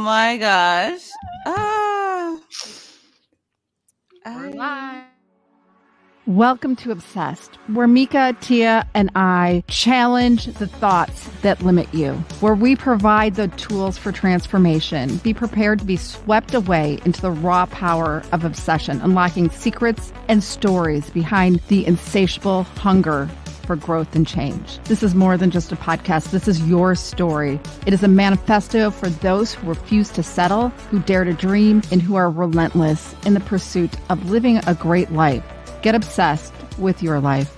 my gosh. We're live. Welcome to Obsessed, where Mika, Tia, and I challenge the thoughts that limit you, where we provide the tools for transformation. Be prepared to be swept away into the raw power of obsession, unlocking secrets and stories behind the insatiable hunger for growth and change. This is more than just a podcast. This is your story. It is a manifesto for those who refuse to settle, who dare to dream, and who are relentless in the pursuit of living a great life. Get obsessed with your life.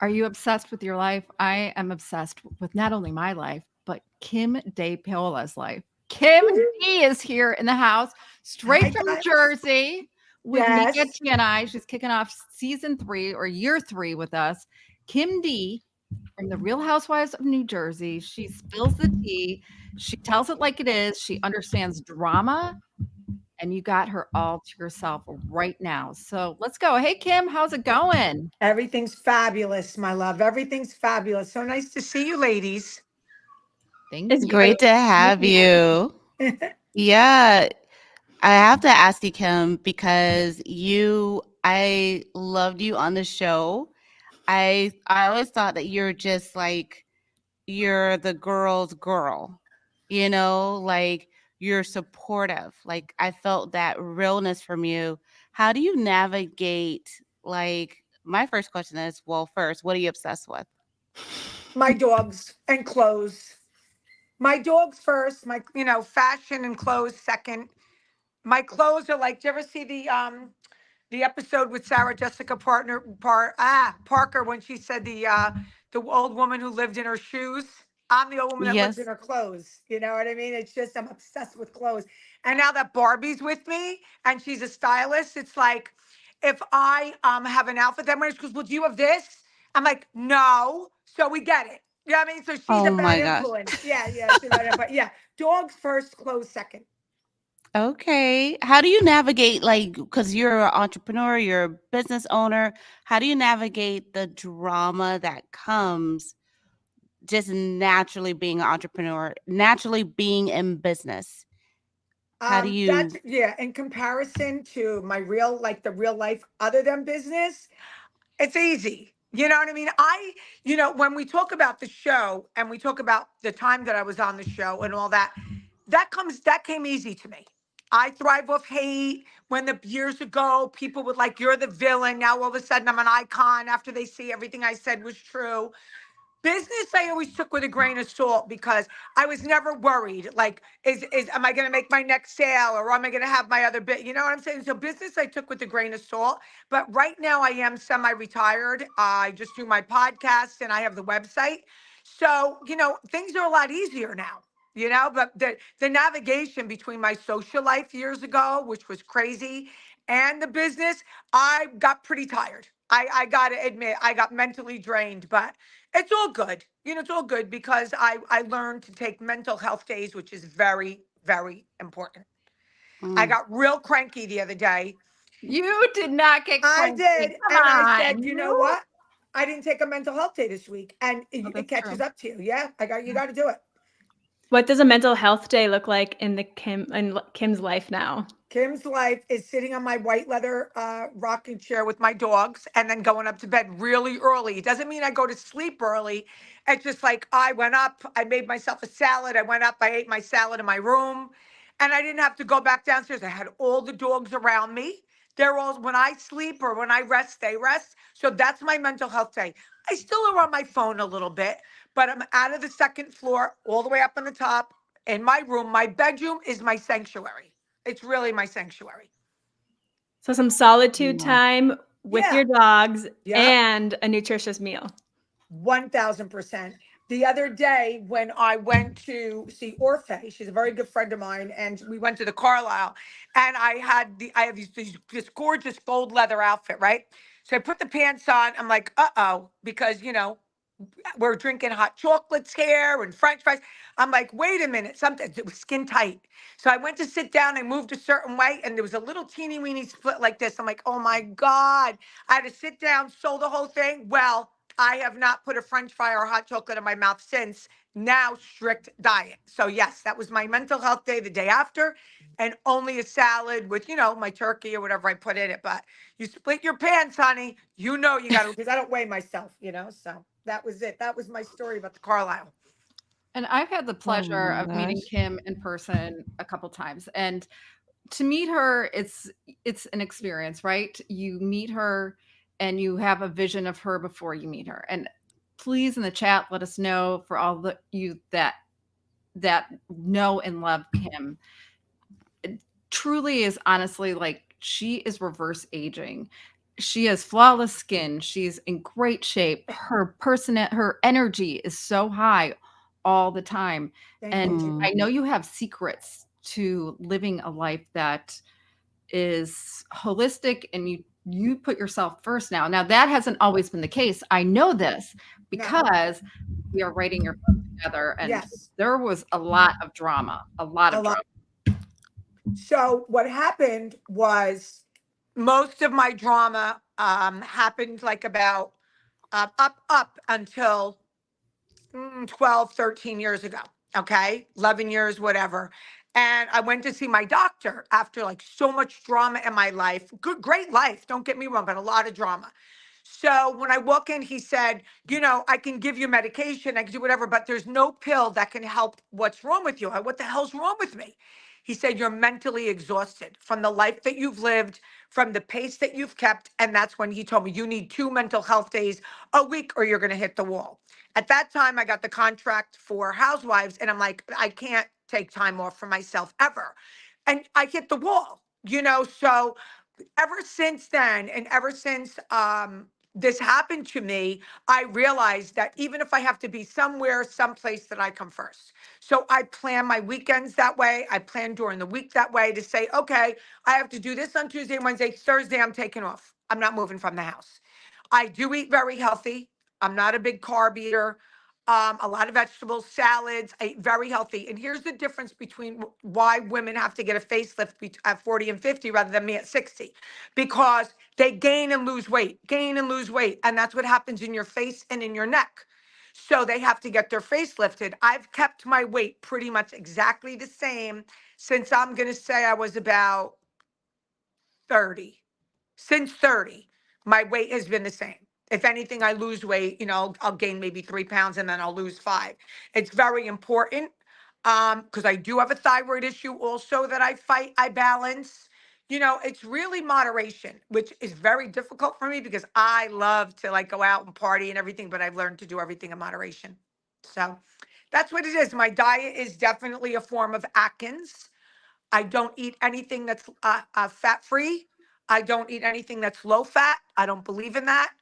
Are you obsessed with your life? I am obsessed with not only my life, but Kim De Paola's life. Kim D is here in the house, straight from Jersey, with Mika, Tia, and I. She's kicking off season 3 or year 3 with us. Kim D from the Real Housewives of New Jersey. She spills the tea. She tells it like it is. She understands drama. And you got her all to yourself right now. So let's go. Hey, Kim, how's it going? Everything's fabulous, my love. Everything's fabulous. So nice to see you, ladies. It's great to have you. Yeah. I have to ask you, Kim, because I loved you on the show. I always thought that you're just like, you're the girl's girl, like you're supportive. Like I felt that realness from you. How do you navigate, like, my first question is, well, first, what are you obsessed with? My dogs and clothes. My dogs first, fashion and clothes second. My clothes are like, do you ever see the episode with Sarah Jessica Parker when she said the old woman who lived in her shoes? I'm the old woman that lives in her clothes. You know what I mean? It's just, I'm obsessed with clothes. And now that Barbie's with me and she's a stylist, it's like, if I have an outfit that she goes, well, do you have this? I'm like, no. So we get it. You know what I mean? So she's a bad influence. Yeah. But yeah, dogs first, clothes second. Okay. How do you navigate, like, because you're an entrepreneur, you're a business owner, how do you navigate the drama that comes just naturally being an entrepreneur, naturally being in business? How do you? In comparison to my the real life other than business, it's easy. You know what I mean? When we talk about the show and we talk about the time that I was on the show and all that, that came easy to me. I thrive off hate. When years ago, people would like, you're the villain. Now all of a sudden I'm an icon after they see everything I said was true. Business, I always took with a grain of salt because I was never worried. Like, am I going to make my next sale or am I going to have my other bit? You know what I'm saying? So business, I took with a grain of salt. But right now I am semi-retired. I just do my podcast and I have the website. So, things are a lot easier now. But the navigation between my social life years ago, which was crazy, and the business, I got pretty tired. I got to admit, I got mentally drained, but it's all good. It's all good because I learned to take mental health days, which is very, very important. I got real cranky the other day. You did not get cranky. I did. I said, you know what? I didn't take a mental health day this week. And it catches up to you. Yeah, you got to do it. What does a mental health day look like in Kim's life now? Kim's life is sitting on my white leather rocking chair with my dogs and then going up to bed really early. It doesn't mean I go to sleep early. It's just like I went up, I made myself a salad. I went up, I ate my salad in my room, and I didn't have to go back downstairs. I had all the dogs around me. They're all, when I sleep or when I rest, they rest. So that's my mental health day. I still are on my phone a little bit, but I'm out of the second floor, all the way up on the top in my room. My bedroom is my sanctuary. It's really my sanctuary. So some solitude time with your dogs and a nutritious meal. 1000%. The other day when I went to see Orfe, she's a very good friend of mine, and we went to the Carlisle, and I have this gorgeous gold leather outfit, right? So I put the pants on. I'm like, because we're drinking hot chocolates here and French fries. I'm like, wait a minute, it was skin tight. So I went to sit down, I moved a certain way, and there was a little teeny weeny split like this. I'm like, oh my God. I had to sit down, sew the whole thing. Well, I have not put a French fry or hot chocolate in my mouth since. now strict diet. So yes, that was my mental health day the day after, and only a salad with, my turkey or whatever I put in it. But you split your pants, honey. You got to, because I don't weigh myself, so that was it. That was my story about the Carlisle. And I've had the pleasure my of meeting gosh. Kim in person a couple times. And to meet her, it's an experience, right? You meet her and you have a vision of her before you meet her. And please in the chat, let us know, for all the you that know and love Kim. It truly is, honestly, like, she is reverse aging. She has flawless skin. She's in great shape. Her energy is so high all the time. Thank And you. I know you have secrets to living a life that is holistic, and you put yourself first now. Now that hasn't always been the case. I know this No. because we are writing your book together, and Yes. there was a lot of drama, a lot of drama. So what happened was, most of my drama happened like about up until 12, 13 years ago. Okay. 11 years, whatever. And I went to see my doctor after like so much drama in my life. Good, great life. Don't get me wrong, but a lot of drama. So when I walk in, he said, I can give you medication, I can do whatever, but there's no pill that can help what's wrong with you. What the hell's wrong with me? He said, you're mentally exhausted from the life that you've lived, from the pace that you've kept. And that's when he told me, you need 2 mental health days a week or you're going to hit the wall. At that time, I got the contract for Housewives, and I'm like, I can't take time off for myself ever. And I hit the wall, so ever since then, and ever since this happened to me, I realized that even if I have to be somewhere, someplace, that I come first. So I plan my weekends that way. I plan during the week that way, to say, okay, I have to do this on Tuesday, Wednesday, Thursday, I'm taking off. I'm not moving from the house. I do eat very healthy. I'm not a big carb eater. A lot of vegetables, salads. I eat very healthy. And here's the difference between why women have to get a facelift at 40 and 50 rather than me at 60. Because they gain and lose weight, gain and lose weight. And that's what happens in your face and in your neck. So they have to get their face lifted. I've kept my weight pretty much exactly the same since, I'm going to say, I was about 30. Since 30, my weight has been the same. If anything, I lose weight, I'll gain maybe 3 pounds and then I'll lose 5. It's very important, because I do have a thyroid issue also that I fight, I balance. It's really moderation, which is very difficult for me because I love to like go out and party and everything, but I've learned to do everything in moderation. So that's what it is. My diet is definitely a form of Atkins. I don't eat anything that's fat free. I don't eat anything that's low fat. I don't believe in that.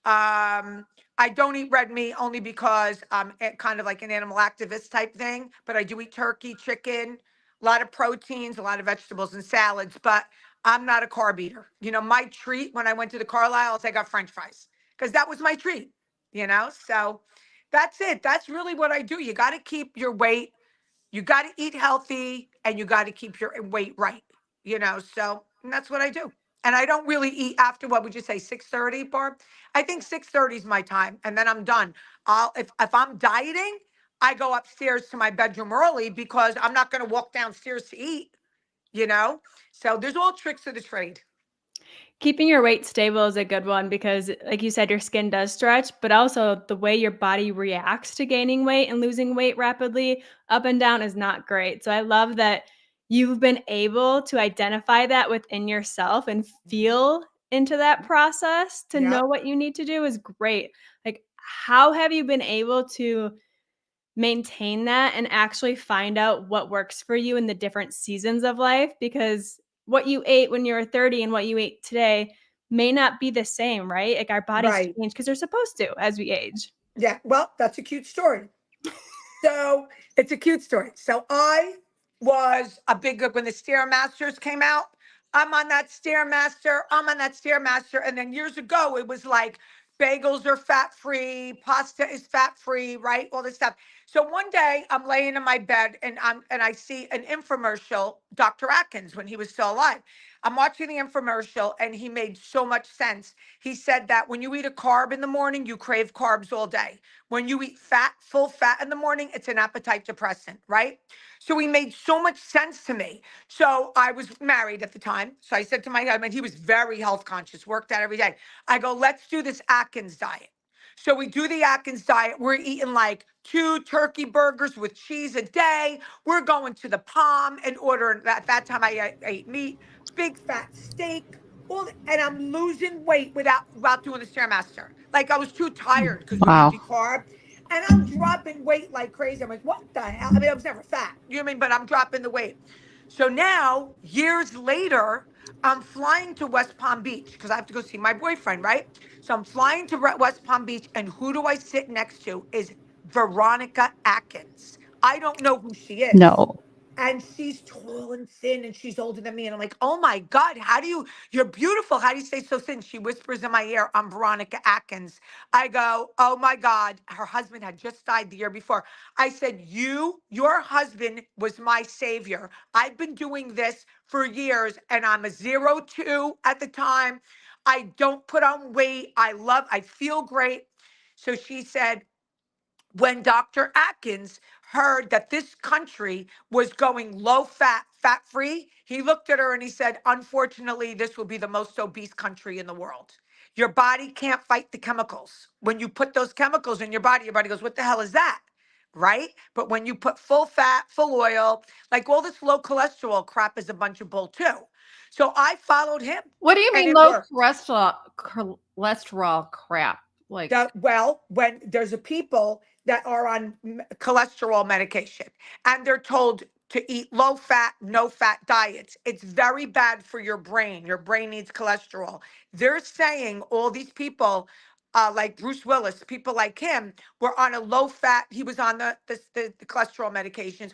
I don't eat red meat only because I'm kind of like an animal activist type thing, but I do eat turkey, chicken, a lot of proteins, a lot of vegetables and salads, but I'm not a carb eater. My treat when I went to the Carlisle is I got French fries because that was my treat, so that's it. That's really what I do. You got to keep your weight, you got to eat healthy, and you got to keep your weight right, so, and that's what I do. And I don't really eat after, what would you say, 6:30, Barb? I think 6:30 is my time, and then I'm done. If I'm dieting, I go upstairs to my bedroom early because I'm not going to walk downstairs to eat, you know? So there's all tricks of the trade. Keeping your weight stable is a good one because, like you said, your skin does stretch, but also the way your body reacts to gaining weight and losing weight rapidly up and down is not great. So I love that you've been able to identify that within yourself and feel into that process to know Yep. what you need to do is great. Like, how have you been able to maintain that and actually find out what works for you in the different seasons of life? Because what you ate when you were 30 and what you ate today may not be the same, right? Like, our bodies Right. change because they're supposed to as we age. Yeah. Well, that's a cute story. So it's a cute story. So I was a big, when the Stairmasters came out, I'm on that Stairmaster, And then years ago, it was like bagels are fat free, pasta is fat free, right? All this stuff. So one day I'm laying in my bed and I see an infomercial, Dr. Atkins, when he was still alive. I'm watching the infomercial and he made so much sense. He said that when you eat a carb in the morning, you crave carbs all day. When you eat fat, full fat in the morning, it's an appetite depressant, right? So he made so much sense to me. So I was married at the time. So I said to my husband, he was very health conscious, worked out every day. I go, let's do this Atkins diet. So we do the Atkins diet. We're eating like 2 turkey burgers with cheese a day. We're going to the Palm and ordering. At that time, I ate meat, big fat steak, and I'm losing weight without doing the stairmaster. Like I was too tired because you eat Wow. the carb, and I'm dropping weight like crazy. I'm like, what the hell? I mean, I was never fat. You know what I mean? But I'm dropping the weight. So now, years later, I'm flying to West Palm Beach because I have to go see my boyfriend, right? So I'm flying to West Palm Beach, and who do I sit next to is Veronica Atkins. I don't know who she is. No. And she's tall and thin, and she's older than me. And I'm like, oh my God, you're beautiful. How do you stay so thin? She whispers in my ear, I'm Veronica Atkins. I go, oh my God, her husband had just died the year before. I said, your husband was my savior. I've been doing this for years, and I'm a 0-2 at the time. I don't put on weight. I feel great. So she said, when Dr. Atkins heard that this country was going low fat, fat free, he looked at her and he said, unfortunately, this will be the most obese country in the world. Your body can't fight the chemicals. When you put those chemicals in your body goes, what the hell is that? Right? But when you put full fat, full oil, like all this low cholesterol crap is a bunch of bull too. So I followed him What do you and mean it low worked. cholesterol crap? Like, Well, when there's a people that are on cholesterol medication and they're told to eat low fat, no fat diets, it's very bad for your brain. Your brain needs cholesterol. They're saying all these people, like Bruce Willis, people like him, were on a low fat. He was on the cholesterol medications.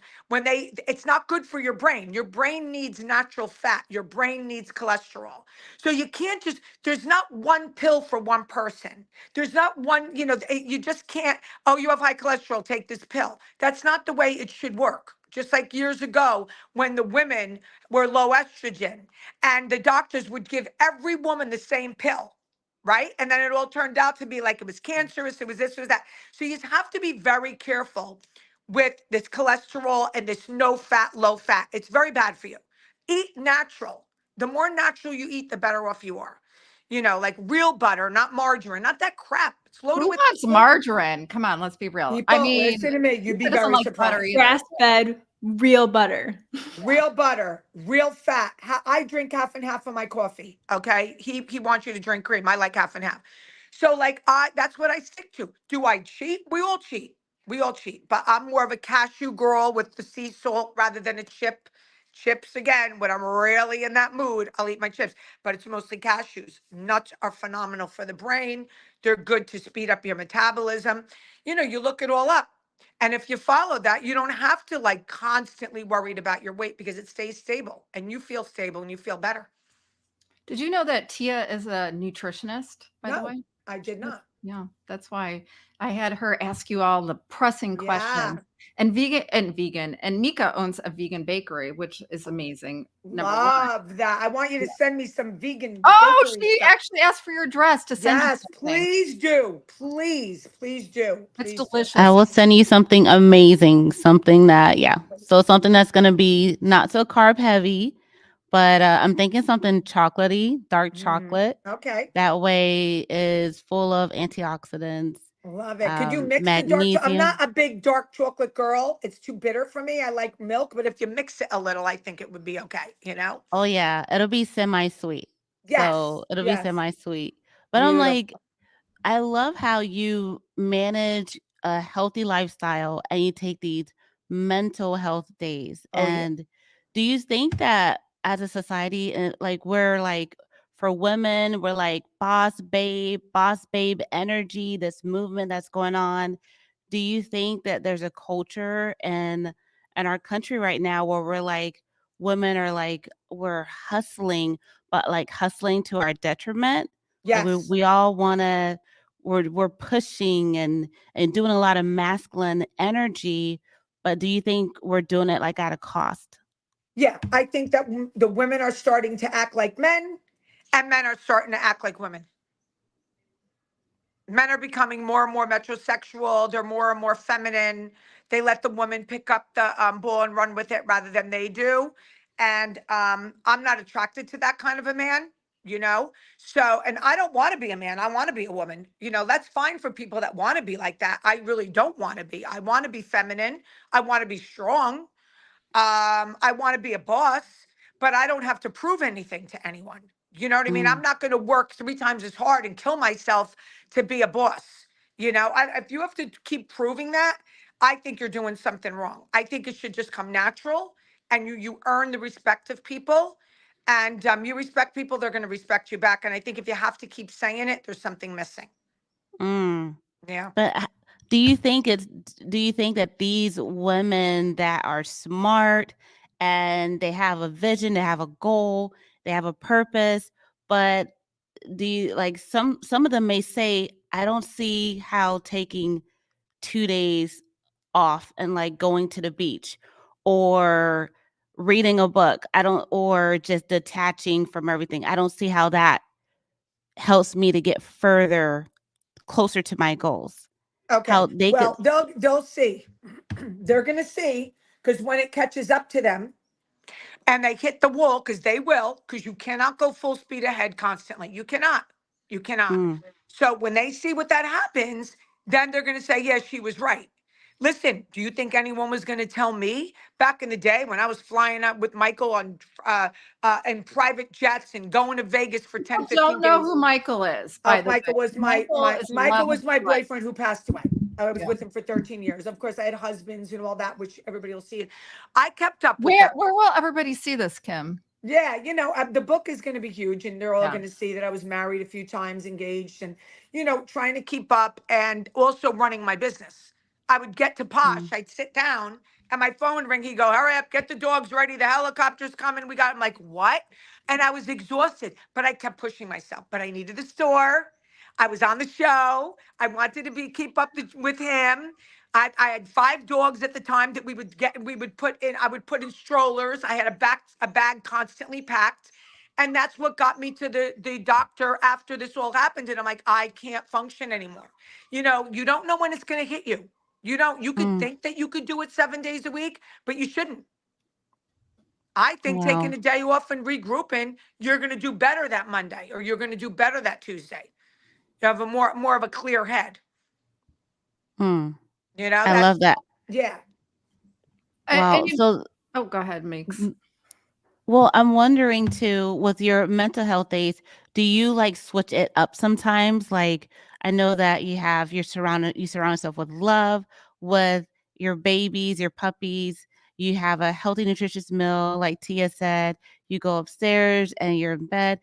It's not good for your brain. Your brain needs natural fat. Your brain needs cholesterol. So you can't just. There's not one pill for one person. There's not one, you just can't, oh, you have high cholesterol, take this pill. That's not the way it should work. Just like years ago when the women were low estrogen and the doctors would give every woman the same pill, right? And then it all turned out to be like it was cancerous, it was this, it was that. So you have to be very careful with this cholesterol and this no fat, low fat. It's very bad for you. Eat natural. The more natural you eat, the better off you are. Like real butter, not margarine, not that crap. It's who loaded with wants margarine? Come on, let's be real. I people. mean, Listen to me. You'd be who doesn't very like butter surprised. either? Grass fed, real butter. Real butter, real fat. I drink half and half of my coffee. Okay. He wants you to drink cream. I like half and half. So like that's what I stick to. Do I cheat? We all cheat. We all cheat. But I'm more of a cashew girl with the sea salt rather than a chip. Chips again, when I'm really in that mood, I'll eat my chips. But it's mostly cashews. Nuts are phenomenal for the brain. They're good to speed up your metabolism. You look it all up. And if you follow that, you don't have to like constantly worried about your weight because it stays stable and you feel stable and you feel better. Did you know that Tia is a nutritionist, by the No, way? I did not. Yeah, that's why I had her ask you all the pressing Yeah. questions. And Mika owns a vegan bakery, which is amazing. Number one. Love that. I want you to Yeah. send me some vegan Oh, bakery she stuff. actually asked for your address to send you Yes, something. please do. Please do. It's Please do. delicious. I will send you something amazing, something that, yeah. So something that's going to be not so carb heavy, but I'm thinking something chocolatey, dark chocolate. Okay. That way is full of antioxidants, Love it. Could you mix the I'm magnesium. not a big dark chocolate girl. It's too bitter for me. I like milk, but if you mix it a little, I think it would be okay. Oh yeah, it'll be semi-sweet. Yes. So it'll be Yes. semi-sweet. But I'm like, Beautiful. I love how you manage a healthy lifestyle and you take these mental health days. Oh yeah. And do you think that as a society, like we're like for women, we're like boss babe energy, this movement that's going on. Do you think that there's a culture in our country right now where we're like women are like we're hustling, but like hustling to our detriment? Like we Yes. we all want to we're pushing and doing a lot of masculine energy, but do you think we're doing it like at a cost? Yeah, I think that the women are starting to act like men, and men are starting to act like women. Men are becoming more and more metrosexual. They're more and more feminine. They let the woman pick up the ball and run with it rather than they do. And I'm not attracted to that kind of a man, you know? So, and I don't want to be a man. I want to be a woman. You know, that's fine for people that want to be like that. I really don't want to be. I want to be feminine. I want to be strong. I want to be a boss, but I don't have to prove anything to anyone. You know what I mean? I'm Mm, not going to work 3 times as hard and kill myself to be a boss. You know, if you have to keep proving that, I think you're doing something wrong. I think it should just come natural, and you earn the respect of people. And you respect people, they're going to respect you back. And I think if you have to keep saying it, there's something missing. mm. Yeah. But do you think it's do you think that these women that are smart and they have a vision, they have a goal, they have a purpose, but do you like some of them may say, I don't see how taking 2 days off and like going to the beach or reading a book, I don't, or just detaching from everything. I don't see how that helps me to get further closer to my goals. Okay. How they could. Well, they'll see. They're going to see, because when it catches up to them, and they hit the wall, because they will, because you cannot go full speed ahead constantly. You cannot. You cannot. Mm, So when they see what that happens, then they're going to say, yeah, she was right. Listen, do you think anyone was going to tell me back in the day when I was flying up with Michael on in private jets and going to Vegas for 10, People 15 don't know days? who Michael is, by the Michael way. was Michael is a Michael love of was my my life. boyfriend who passed away. I was Yeah. with him for 13 years. Of course, I had husbands and all that, which everybody will see. I kept up with Where them. will everybody see this, Kim? Yeah, the book is going to be huge, and they're all Yeah. going to see that I was married a few times, engaged, and trying to keep up, and also running my business. I would get to Posh, mm, I'd sit down, and my phone would ring. He'd go, "Hurry up, get the dogs ready. The helicopter's coming. We got." I'm like, "What?" And I was exhausted, but I kept pushing myself. But I needed the store. I was on the show. I wanted to keep up with him. I had 5 dogs at the time that we would put in, I would put in strollers. I had a bag constantly packed. And that's what got me to the doctor after this all happened. And I'm like, I can't function anymore. You don't know when it's going to hit you. You could mm. think that you could do it 7 days a week, but you shouldn't. I think taking Wow. a day off and regrouping, you're going to do better that Monday, or you're going to do better that Tuesday. You have a more of a clear head. Mm. I love That's, that. yeah. Wow. And So oh, go ahead, Meeks. well, I'm wondering too, with your mental health days, do you like switch it up sometimes? Like, I know that you surround yourself with love, with your babies, your puppies. You have a healthy, nutritious meal, like Tia said. You go upstairs and you're in bed.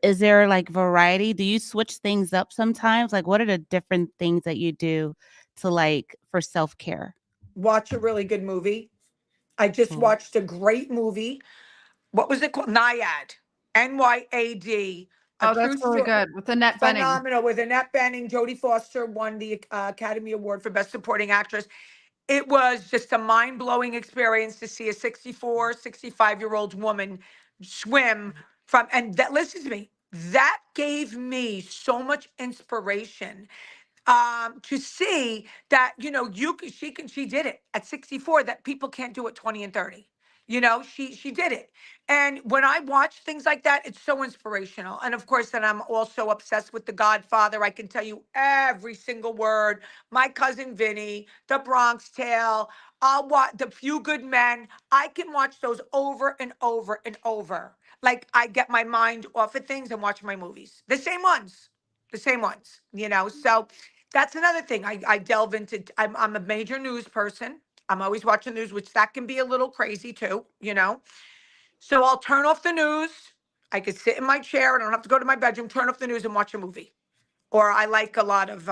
Is there like variety? Do you switch things up sometimes? Like, what are the different things that you do to like for self care? Watch a really good movie. I just watched a great movie. What was it called? Nyad. NYAD. A Oh, that's true really story. good with Annette Bening. Phenomenal, with Annette Bening. Jodie Foster won the Academy Award for Best Supporting Actress. It was just a mind-blowing experience to see a 64, 65-year-old woman swim from, and that, listen to me, that gave me so much inspiration, to see that, she did it at 64, that people can't do at 20 and 30. She did it. And when I watch things like that, it's so inspirational. And of course, then I'm also obsessed with The Godfather. I can tell you every single word. My Cousin Vinny, The Bronx Tale, I'll watch The Few Good Men. I can watch those over and over and over. Like, I get my mind off of things and watch my movies. The same ones. So that's another thing. I delve into. I'm a major news person. I'm always watching news, which that can be a little crazy too. So I'll turn off the news. I could sit in my chair and I don't have to go to my bedroom, turn off the news and watch a movie. Or I like a lot of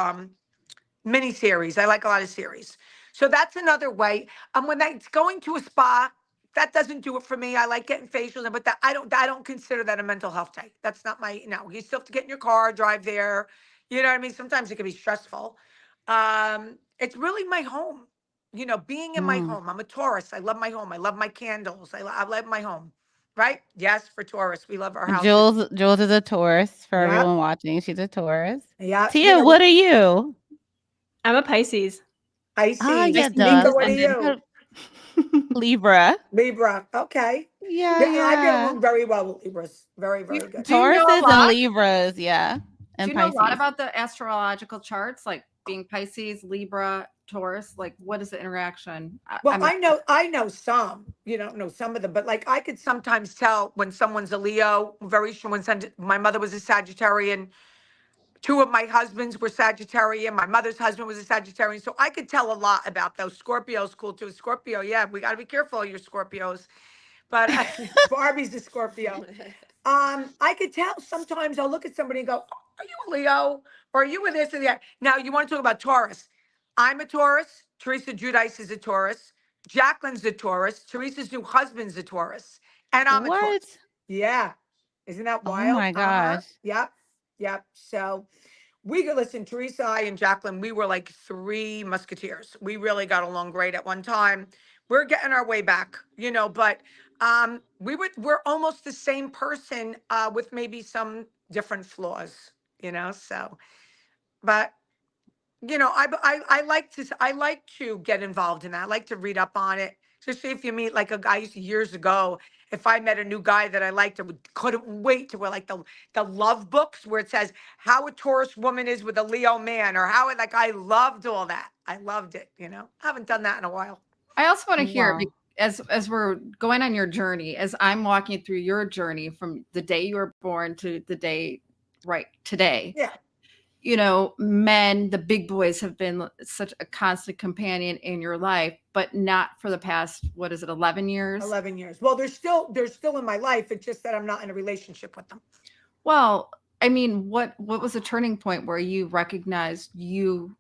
miniseries. I like a lot of series. So that's another way. When that's going to a spa, that doesn't do it for me. I like getting facials, but that I don't consider that a mental health day. That's not my. No, you still have to get in your car, drive there. You know what I mean? Sometimes it can be stressful. It's really my home. You know, being in my Mm. home. I'm a Taurus. I love my home. I love my candles. I love my home. Right? Yes, for Taurus, we love our houses. Jules is a Taurus for Yep. everyone watching. She's a Taurus. Yeah. You Tia, know, what are you? I'm a Pisces. Ah, Pisces. yeah, Nice to Mika, meet does. what are And you. then you? Libra. Libra. Okay. Yeah, Yeah, I get yeah. along very well with Libras. Very, Do you, very good. do you know a Tauruses and lot? Libras, yeah. Do And you know a lot Pisces. about the astrological charts, like being Pisces, Libra, Taurus? Like, what is the interaction? Well, I'm I know some, you know some of them, but like I could sometimes tell when someone's a Leo, very sure my mother was a Sagittarian, two of my husbands were Sagittarian, my mother's husband was a Sagittarian. So I could tell a lot about those. Scorpios cool too. Scorpio, yeah, we got to be careful of your Scorpios. But Barbie's a Scorpio. I could tell sometimes I'll look at somebody and go, "Are you a Leo? Or are you a this and that?" Now you want to talk about Taurus. I'm a Taurus. Teresa Judice is a Taurus. Jacqueline's a Taurus. Teresa's new husband's a Taurus. And I'm a What? Taurus. Yeah. Isn't that Oh wild? my Uh-huh. gosh. Yep. Yep. So we could listen, Teresa, I, and Jacqueline, we were like three musketeers. We really got along great at one time. We're getting our way back, but we're almost the same person with maybe some different flaws, so but I like to get involved in that. I like to read up on it. Especially if you meet like a guy I used to years ago. If I met a new guy that I liked, couldn't wait to wear like the love books where it says how a Taurus woman is with a Leo man, or how it like I loved all that. I loved it. I haven't done that in a while. I also want to hear, Wow. as we're going on your journey, as I'm walking through your journey from the day you were born to the day right today. Yeah, Men, the big boys have been such a constant companion in your life, but not for the past, what is it, 11 years? 11 years. Well, they're still in my life. It's just that I'm not in a relationship with them. Well, I mean, what was a turning point where you recognized you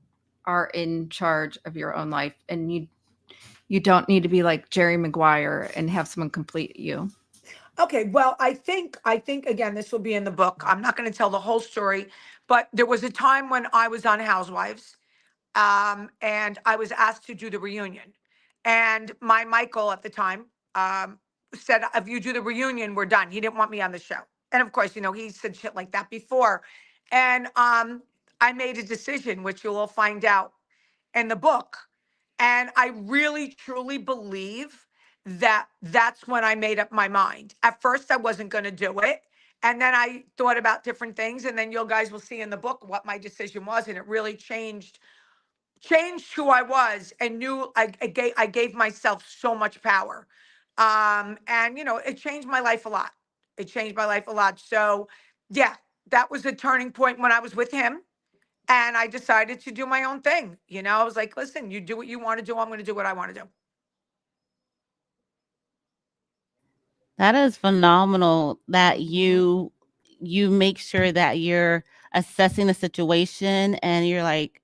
are in charge of your own life and you don't need to be like Jerry Maguire and have someone complete you? Okay, well, I think again, this will be in the book. I'm not going to tell the whole story, but there was a time when I was on Housewives, and I was asked to do the reunion, and my Michael at the time said, "If you do the reunion, we're done." He didn't want me on the show, and of course, he said shit like that before, and I made a decision, which you will find out in the book. And I really truly believe that that's when I made up my mind. At first, I wasn't going to do it. And then I thought about different things. And then you guys will see in the book what my decision was. And it really changed who I was, and knew I gave myself so much power. And, it changed my life a lot. It changed my life a lot. So, yeah, that was a turning point when I was with him, and I decided to do my own thing. I was like, listen, you do what you want to do. I'm going to do what I want to do. That is phenomenal that Mhm. you make sure that you're assessing the situation and you're like,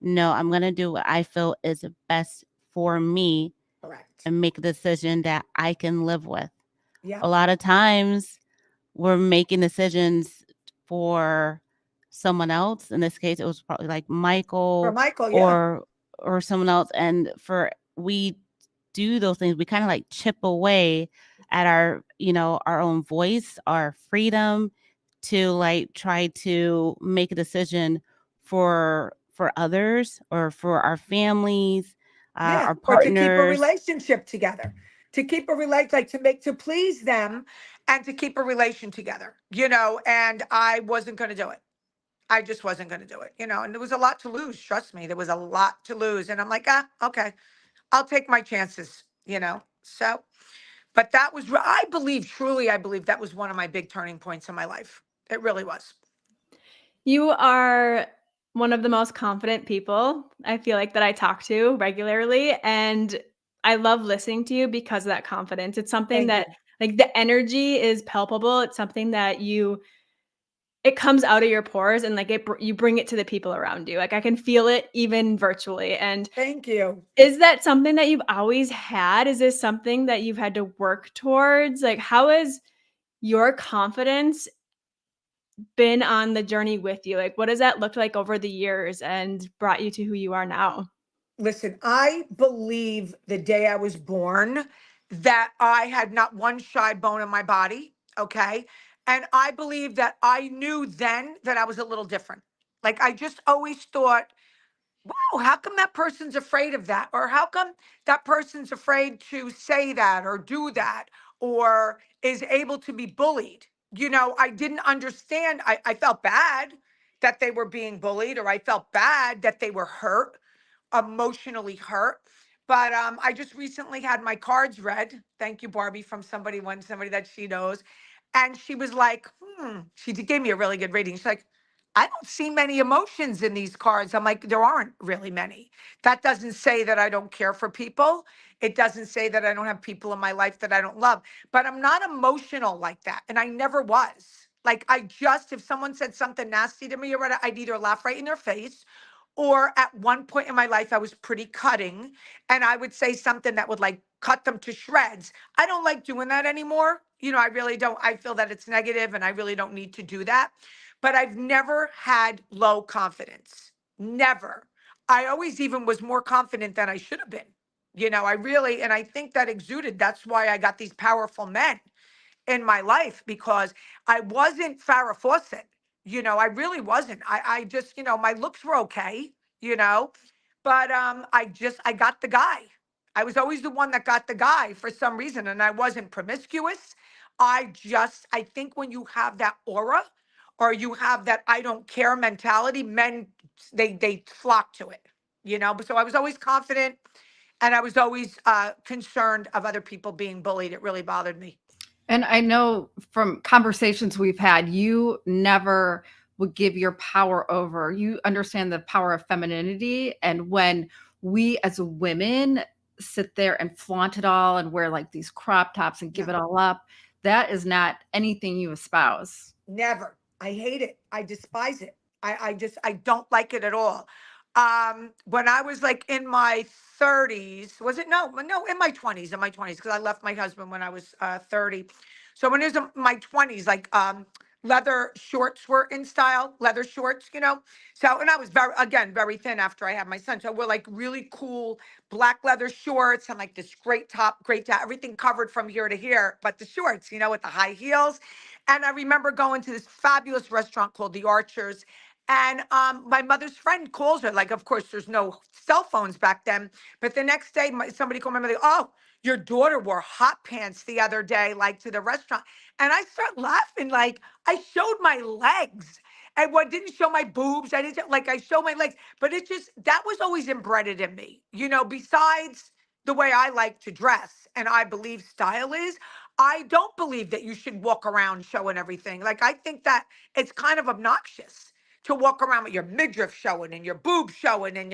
no, I'm gonna do what I feel is best for me Correct. and make a decision that I can live with. A Yep. lot of times we're making decisions for someone else. In this case, it was probably like For Michael Michael, yeah. or someone else. And for we do those things, we kind of like chip away at our own voice, our freedom to like try to make a decision for others or for our families, Yeah. our Or to keep a partners. relationship together, to keep a relate, like to please them and to keep a relation together, and I wasn't going to do it. I just wasn't going to do it, and there was a lot to lose. Trust me, there was a lot to lose. And I'm like, okay, I'll take my chances. So, but that was, I believe, truly, I believe that was one of my big turning points in my life. It really was. You are one of the most confident people I feel like that I talk to regularly, and I love listening to you because of that confidence. It's something Thank that you. like the energy is palpable. It's something that it comes out of your pores, and like you bring it to the people around you. Like I can feel it even virtually. And Thank you. is that something that you've always had? Is this something that you've had to work towards? Like how is your confidence been on the journey with you? Like, what does that look like over the years and brought you to who you are now? Listen, I believe the day I was born that I had not one shy bone in my body. Okay. And I believe that I knew then that I was a little different. Like I just always thought, wow, how come that person's afraid of that? Or how come that person's afraid to say that or do that or is able to be bullied? I didn't understand. I felt bad that they were being bullied, or I felt bad that they were hurt, emotionally hurt. But I just recently had my cards read. Thank you, Barbie, from somebody that she knows. And she was like, she gave me a really good reading. She's like, I don't see many emotions in these cards. I'm like, there aren't really many. That doesn't say that I don't care for people. It doesn't say that I don't have people in my life that I don't love, but I'm not emotional like that. And I never was. Like, if someone said something nasty to me or whatever, I'd either laugh right in their face, or at one point in my life, I was pretty cutting and I would say something that would like cut them to shreds. I don't like doing that anymore. I really don't. I feel that it's negative and I really don't need to do that. But I've never had low confidence. Never. I always even was more confident than I should have been. I really, and I think that exuded. That's why I got these powerful men in my life, because I wasn't Farrah Fawcett. I really wasn't. I just, my looks were okay, you know, but I got the guy. I was always the one that got the guy for some reason, and I wasn't promiscuous. I think when you have that aura, or you have that I don't care mentality, men, they flock to it, So I was always confident, and I was always concerned of other people being bullied. It really bothered me. And I know from conversations we've had, you never would give your power over. You understand the power of femininity. And when we as women sit there and flaunt it all and wear like these crop tops and give No. it all up, that is not anything you espouse. Never. I hate it. I despise it. I don't like it at all. When I was like in my 30s, was it? No, in my 20s, because I left my husband when I was 30. So when it was in my 20s, like leather shorts were in style, leather shorts. So, and I was very thin after I had my son. So we're like really cool black leather shorts and like this great top, everything covered from here to here, but the shorts, with the high heels. And I remember going to this fabulous restaurant called The Archers. And my mother's friend calls her. Like, of course, there's no cell phones back then. But the next day, somebody called my mother. Oh, your daughter wore hot pants the other day, like to the restaurant. And I start laughing. Like, I showed my legs. And what didn't show my boobs. I didn't like, I showed my legs. But that was always embedded in me. Besides the way I like to dress and I believe style is, I don't believe that you should walk around showing everything. Like, I think that it's kind of obnoxious to walk around with your midriff showing and your boobs showing and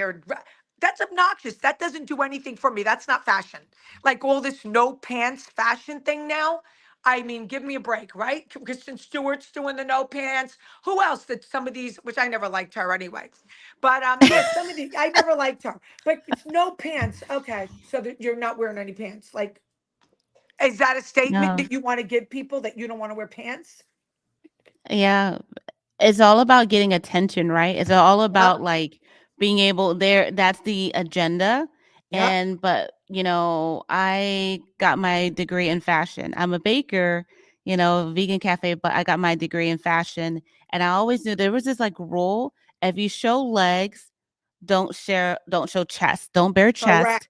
that's obnoxious. That doesn't do anything for me. That's not fashion. Like all this no pants fashion thing now. I mean, give me a break, right? Kristen Stewart's doing the no pants. Who else did some of these, which I never liked her anyway. But yeah, some of these I never liked her. But it's no pants. Okay. So that you're not wearing any pants. Like, is that a statement No. that you want to give people, that you don't want to wear pants? Yeah. It's all about getting attention, right? It's all Yep. about like being able there. That's the agenda. Yep. But I got my degree in fashion. I'm a baker, vegan cafe, but I got my degree in fashion. And I always knew there was this like rule. If you show legs, don't show chest, don't bare Correct. chest.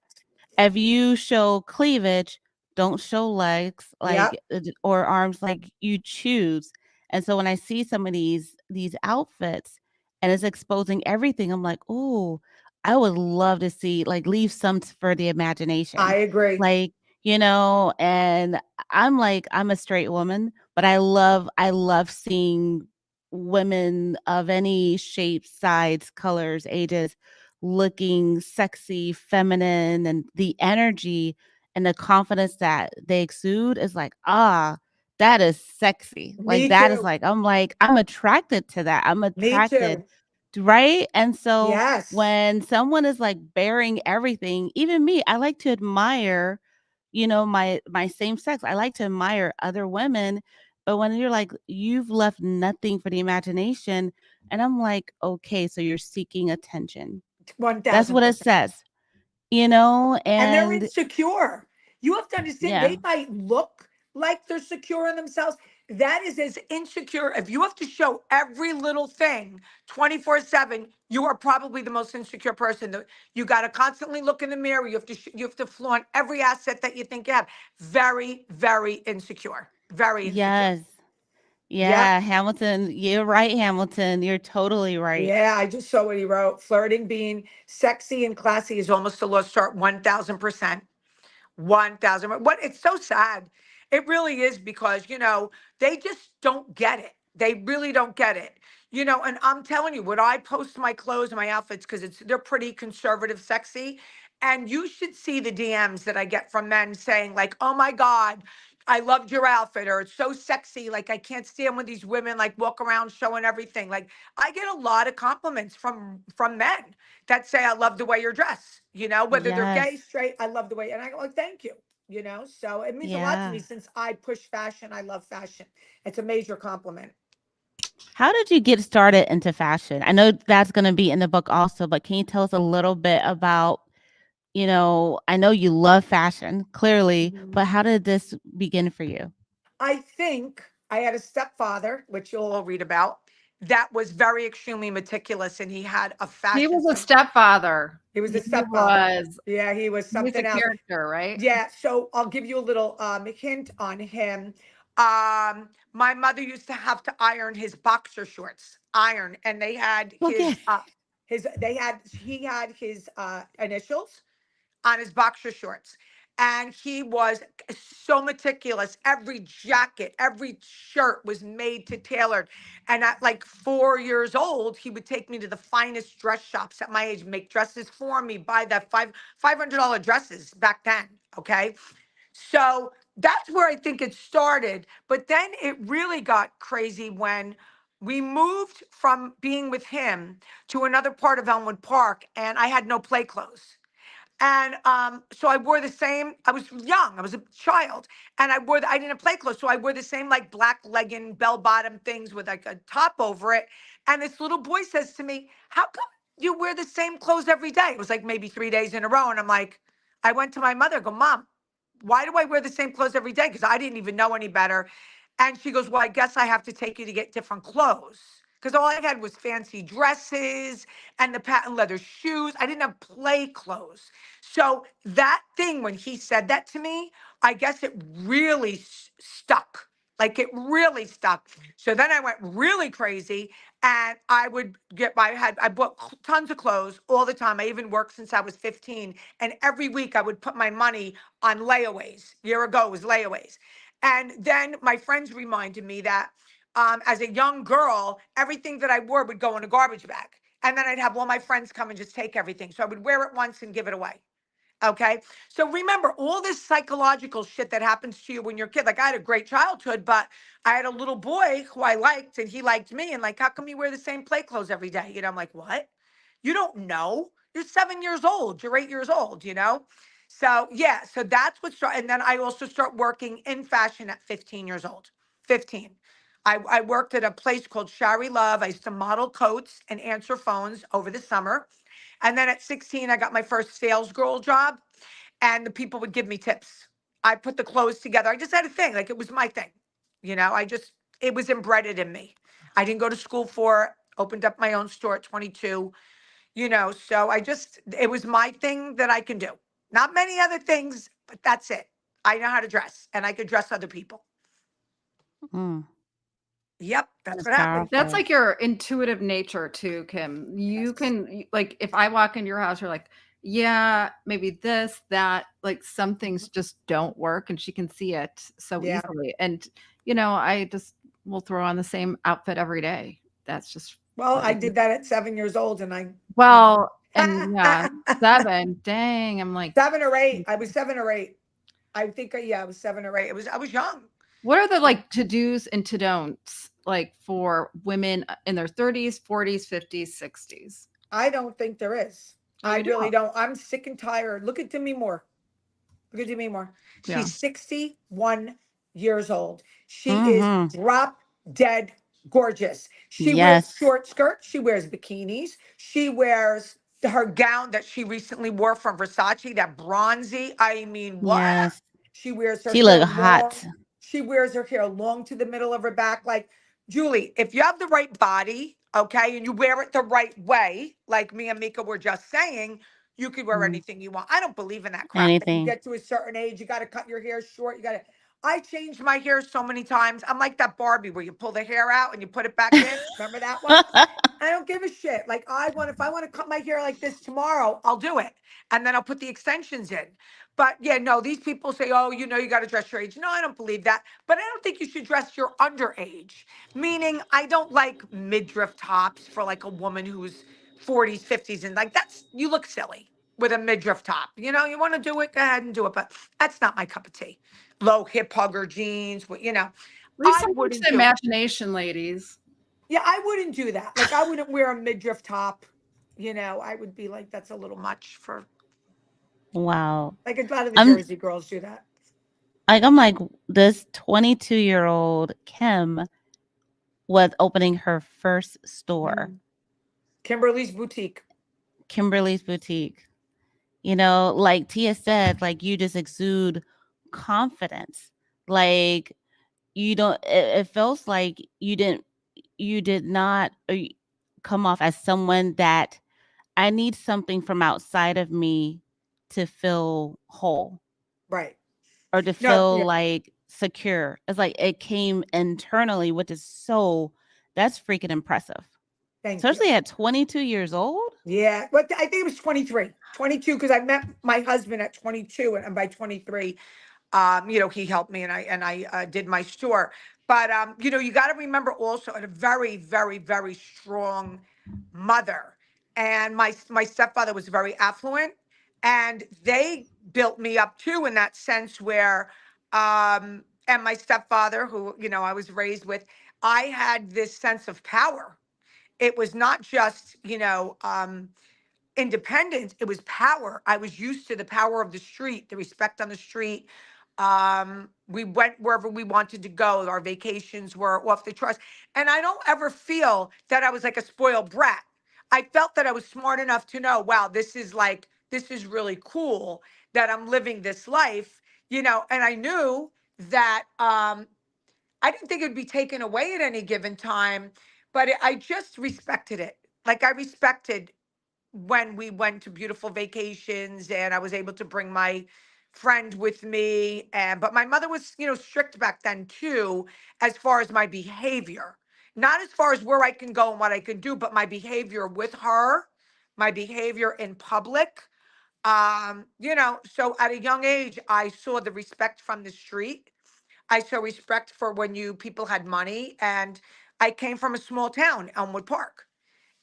If you show cleavage, don't show legs like Yep. or arms, like you choose. And so when I see some of these outfits and it's exposing everything, I'm like, "Oh, I would love to see like leave some for the I imagination." agree. Like, and I'm like I'm a straight woman, but I love seeing women of any shape, size, colors, ages looking sexy, feminine, and the energy and the confidence that they exude is like, that is sexy. Like Me that is too. like I'm attracted to that. I'm Me attracted, too. right? And so Yes. when someone is like bearing everything, even me, I like to admire, my same sex. I like to admire other women But when you're like, you've left nothing for the imagination, and I'm like, okay, so you're seeking attention. That's what it 1000%. says, And they're and insecure. You have to understand yeah, they might look like they're secure in themselves. That is as insecure. If you have to show every little thing 24/7, you are probably the most insecure person. You got to constantly look in the mirror. You have to flaunt every asset that you think you have. Very, very insecure. Very insecure. yes, Yep. yeah, Hamilton, you're right, Hamilton. You're totally right. Yeah, I just saw what he wrote. Flirting, being sexy and classy is almost a lost art 1000%. 1000. What it's so sad. It really is because, they just don't get it. They really don't get it. And I'm telling you, when I post my clothes and my outfits, because they're pretty conservative, sexy. And you should see the DMs that I get from men saying, like, oh my God, I loved your outfit, or it's so sexy. Like, I can't stand when these women like walk around showing everything. Like, I get a lot of compliments from men that say, I love the way you're dressed, whether they're Yes, gay, straight, I love the way, and I go, like, thank you, so it means a lot to me yeah. since I push fashion. I love fashion. It's a major compliment. How did you get started into fashion? I know that's going to be in the book also, but can you tell us a little bit about, I know you love fashion, clearly, but Mhm. how did this begin for you? I think I had a stepfather, which you'll all read about, that was very extremely meticulous, and he had a He fashion was a sense. stepfather. He was a He stepfather. was. Yeah, he was He's a something else. character, right? Yeah, so I'll give you a little hint on him. My mother used to have to iron his boxer shorts, iron, and they had Okay. he had his initials on his boxer shorts. And he was so meticulous. Every jacket, every shirt was made to tailored. And at like 4 years old, he would take me to the finest dress shops at my age, make dresses for me, buy that $500 dresses back then. Okay. So that's where I think it started. But then it really got crazy when we moved from being with him to another part of Elmwood Park, and I had no play clothes. And so I wore the same. I was young. I was a child, and I didn't have play clothes, so I wore the same like black legging, bell bottom things with like a top over it. And this little boy says to me, "How come you wear the same clothes every day?" It was like maybe 3 days in a row, and I'm like, I went to my mother, go, Mom, why do I wear the same clothes every day? Because I didn't even know any better. And she goes, well, I guess I have to take you to get different clothes. Because all I had was fancy dresses and the patent leather shoes. I didn't have play clothes. So that thing, when he said that to me, I guess it really stuck. Like it really stuck. So then I went really crazy, and I would I bought tons of clothes all the time. I even worked since I was 15. And every week I would put my money on layaways. Year ago it was layaways. And then my friends reminded me that as a young girl, everything that I wore would go in a garbage bag. And then I'd have all my friends come and just take everything. So I would wear it once and give it away. Okay. So remember all this psychological shit that happens to you when you're a kid. Like I had a great childhood, but I had a little boy who I liked and he liked me. And like, how come you wear the same play clothes every day? I'm like, what? You don't know. You're 7 years old. You're 8 years old. So yeah, so that's what started. And then I also start working in fashion at 15 years old. 15. I worked at a place called Shari Love. I used to model coats and answer phones over the summer. And then at 16, I got my first sales girl job, and the people would give me tips. I put the clothes together. I just had a thing, like it was my thing. It was embedded in me. I didn't go to school for it, opened up my own store at 22, so it was my thing that I can do. Not many other things, but that's it. I know how to dress, and I could dress other people. Mm, Yep, that's that's what happened. That's powerful. like your intuitive nature too, Kim. You can like if I walk into your house, you're like, yeah, maybe this, that, like some things just don't work and she can see it so Yeah. easily. And I just will throw on the same outfit every day. That's just Well, what I I do. did that at 7 years old, and Well, and yeah, 7. Dang, I'm like, 7 or 8. I was 7 or 8. I think, yeah, I was 7 or 8. I was young. what are the like to-dos and to-don'ts like for women in their 30s, 40s, 50s, 60s? I don't think there is. Oh, I you really don't? don't. I'm sick and tired. Look at Demi Moore. Look at Demi Moore. Yeah. She's 61 years old. She is Mm-hmm. drop dead gorgeous. She wears Yes. short skirts. She wears bikinis. She wears her gown that she recently wore from Versace, that bronzy. I mean, what? Yes. She wears her She hair look long. hot. She wears her hair long to the middle of her back. Like, Julie, if you have the right body, okay, and you wear it the right way, like me and Mika were just saying, you could wear Mm, anything you want. I don't believe in that crap. That you anything. get to a certain age, you got to cut your hair short. You got to. I changed my hair so many times. I'm like that Barbie where you pull the hair out and you put it back in. Remember that one? I don't give a shit. Like if I want to cut my hair like this tomorrow, I'll do it. And then I'll put the extensions in. But yeah, no, these people say, oh, you got to dress your age. No, I don't believe that. But I don't think you should dress your underage. Meaning, I don't like midriff tops for like a woman who's 40s, 50s, and like you look silly with a midriff top. You want to do it, go ahead and do it. But that's not my cup of tea. Low hip hugger jeans, Leave I something to wouldn't the do it. imagination, ladies. Yeah, I wouldn't do that. Like, I wouldn't wear a midriff top. I would be like, that's a little much for, Wow. like, a lot of the I'm Jersey girls do that. I'm like, this 22-year-old Kim was opening her first store, Kimberly's Boutique. Kimberly's Boutique. Like Tia said, like you just exude confidence. Like you don't, it feels like you did not come off as someone that I need something from outside of me to feel whole Right. or to No, feel yeah, like secure. It's like it came internally, which is that's freaking impressive. thank you. Especially at 22 years old. Yeah, but I think it was 23, 22, because I met my husband at 22, and by 23, he helped me, and I did my store. But you got to remember also, I had a very, very, very strong mother, and my stepfather was very affluent, and they built me up too in that sense where, and my stepfather, who I was raised with, I had this sense of power. It was not just independence, it was power. I was used to the power of the street, the respect on the street. We went wherever we wanted to go. Our vacations were off the charts. And I don't ever feel that I was like a spoiled brat. I felt that I was smart enough to know, wow, this is really cool that I'm living this life, and I knew that I didn't think it would be taken away at any given time, but I just respected it. Like, I respected when we went to beautiful vacations and I was able to bring my friend with me. And but my mother was, strict back then too, as far as my behavior. Not as far as where I can go and what I can do, but my behavior with her, my behavior in public. So at a young age, I saw the respect from the street. I saw respect for when people had money. And I came from a small town, Elmwood Park.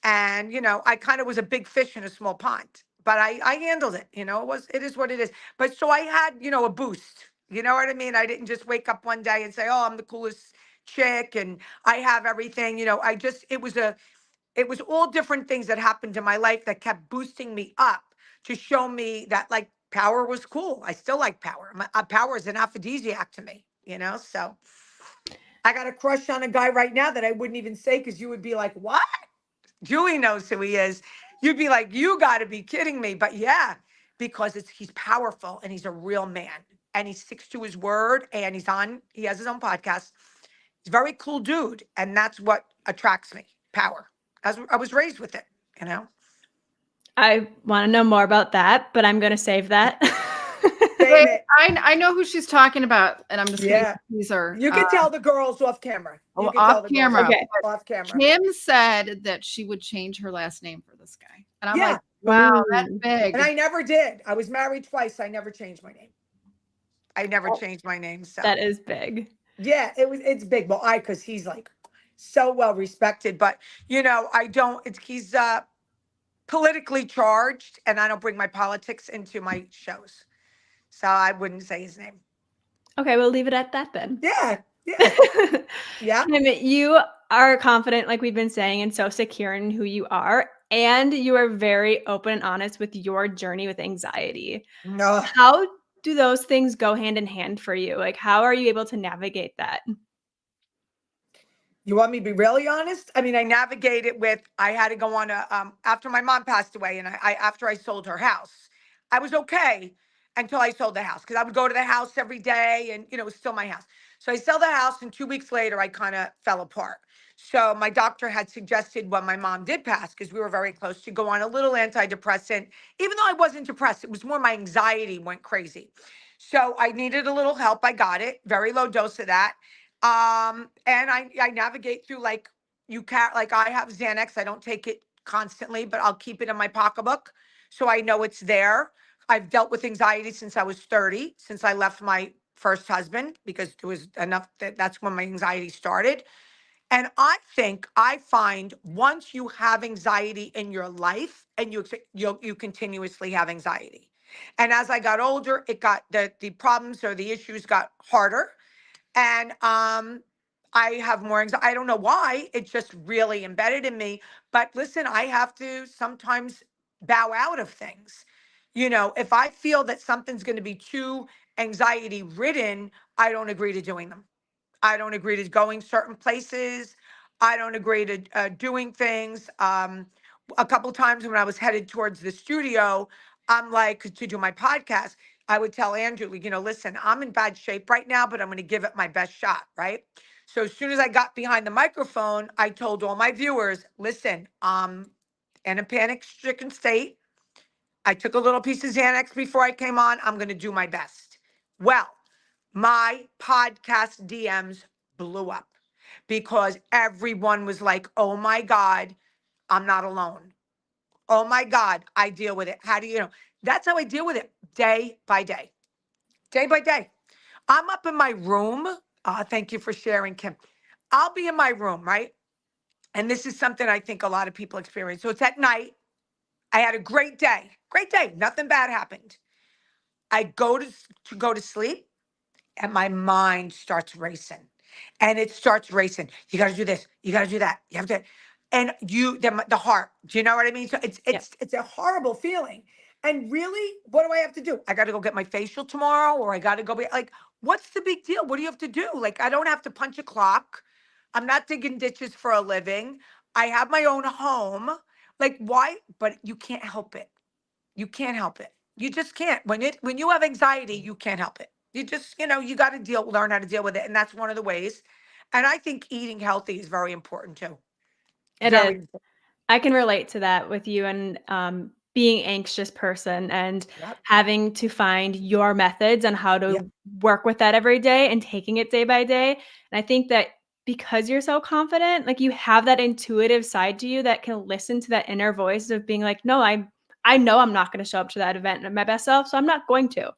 And I kind of was a big fish in a small pond, but I handled it. It is what it is. But so I had a boost. You know what I mean? I didn't just wake up one day and say, oh, I'm the coolest chick and I have everything. I just it was all different things that happened in my life that kept boosting me up to show me that, like, power was cool. I still like power. Power is an aphrodisiac to me. So I got a crush on a guy right now that I wouldn't even say, because you would be like, what? Julie knows who he is. You'd be like, you got to be kidding me. But yeah, because he's powerful and he's a real man and he sticks to his word, and he has his own podcast. He's a very cool dude. And that's what attracts me, power. As I was raised with it, you know? I want to know more about that, but I'm going to save that. Save it. I know who she's talking about, and I'm just going Yeah. to tease her. You can tell the girls off camera. You can off tell the camera. girls Okay. off camera. Kim said that she would change her last name for this guy. And I'm Yeah. like, wow, that's Ooh. big. And I never did. I was married twice. I never changed my name. I never changed my name. So That is big. yeah, it's big. Well, because he's like so well respected, but he's politically charged, and I don't bring my politics into my shows. So I wouldn't say his name. Okay, we'll leave it at that then. Yeah. Yeah. Kim, you are confident, like we've been saying, and so secure in who you are. And you are very open and honest with your journey with anxiety. No. How do those things go hand in hand for you? Like, how are you able to navigate that? You want me to be really honest? I mean, I navigated with, I had to go on after my mom passed away and after I sold her house, I was okay until I sold the house because I would go to the house every day and, it was still my house. So I sell the house and 2 weeks later, I kind of fell apart. So my doctor had suggested when my mom did pass, because we were very close, to go on a little antidepressant, even though I wasn't depressed, it was more my anxiety went crazy. So I needed a little help. I got it, very low dose of that. And I navigate through like you can't like I have Xanax. I don't take it constantly, but I'll keep it in my pocketbook so I know it's there. I've dealt with anxiety since I was 30, since I left my first husband because there was enough that's when my anxiety started. And I find once you have anxiety in your life and you continuously have anxiety. And as I got older, it got the problems or the issues got harder and I have more anxiety. I don't know why. It's just really embedded in me. But listen, I have to sometimes bow out of things. If I feel that something's going to be too anxiety ridden, I don't agree to doing them. I don't agree to going certain places. I don't agree to doing things. A couple times when I was headed towards the studio, I'm like to do my podcast. I would tell Andrew, listen, I'm in bad shape right now, but I'm going to give it my best shot, right? So as soon as I got behind the microphone, I told all my viewers, listen, in a panic-stricken state. I took a little piece of Xanax before I came on. I'm going to do my best. Well, my podcast DMs blew up because everyone was like, oh my God, I'm not alone. Oh my God, I deal with it. How do you know? That's how I deal with it day by day, day by day. I'm up in my room. Thank you for sharing, Kim. I'll be in my room, right? And this is something I think a lot of people experience. So it's at night. I had a great day. Great day. Nothing bad happened. I go to go to sleep and my mind starts racing and it starts racing. You got to do this. You got to do that. You have to, and the heart, do you know what I mean? So Yep. it's a horrible feeling. And really, what do I have to do? I got to go get my facial tomorrow or I got to go be like, what's the big deal? What do you have to do? Like, I don't have to punch a clock. I'm not digging ditches for a living. I have my own home. Like, why? But you can't help it. You can't help it. You just can't. When you have anxiety, you can't help it. You just, you got to learn how to deal with it. And that's one of the ways. And I think eating healthy is very important too. It is. Very important. I can relate to that with you and being anxious person and Yep. having to find your methods on how Yep. to work with that every day and taking it day by day. And I think that because you're so confident, like you have that intuitive side to you that can listen to that inner voice of being like, no, I know I'm not going to show up to that event at my best self, so I'm not going to.